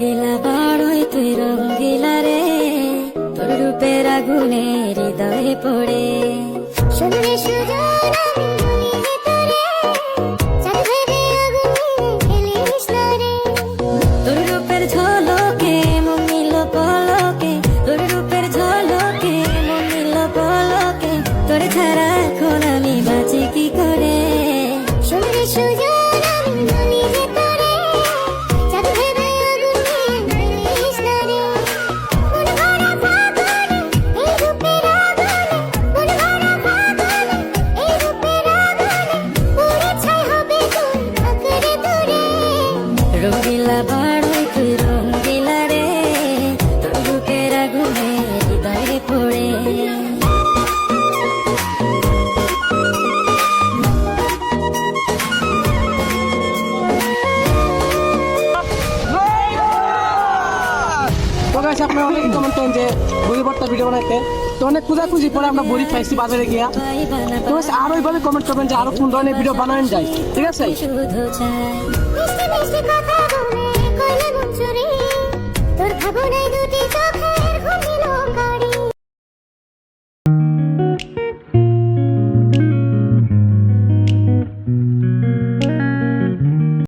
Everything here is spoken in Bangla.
রঙ্গিলা বড়ই তুই রঙ্গিলা রে, তোর রূপের আগুনে হৃদয়ে পড়ে। শুনলে সুজন আমি বলি যে তোরে, চাঁদ ভেবে আগুনে খেলিস না রে। তোর রূপের ঝলকে মন নিল পলকে, তোর রূপের ঝলকে মন নিল পলকে, তোর ছাড়া এখন আমি বাঁচি কি করে। শুনলে সুজন আমি বলি যে তোরে, চাঁদ ভেবে আগুনে খেলিস না রে। মন ভরা ফাগুনে এই রূপের আগুনে, মন ভরা ফাগুনে এই রূপের আগুনে, পুড়ে ছাই হবে তোর আঁকড়ে ধরে। রঙ্গিলা বড়ই তুই রঙ্গিলা রে, তোর রূপের আগুনে হৃদয়ে পড়ে। তো গাইস আপনারা অনেক কমেন্ট করেন যে বড়ি ভর্তা ভিডিও বানাইতে, তো অনেক খুঁজাখুঁজি পরে আমরা বড়ি পাইছি বাজারে গিয়া। তো গাইস আরো এইভাবে কমেন্ট করবেন যে আরো কোন ধরনের ভিডিও বানানো যায়, ঠিক আছে? শুধু চাই মিষ্টি মিষ্টি কথা বলে কইলে মন চুরি, তোর ভাবনায়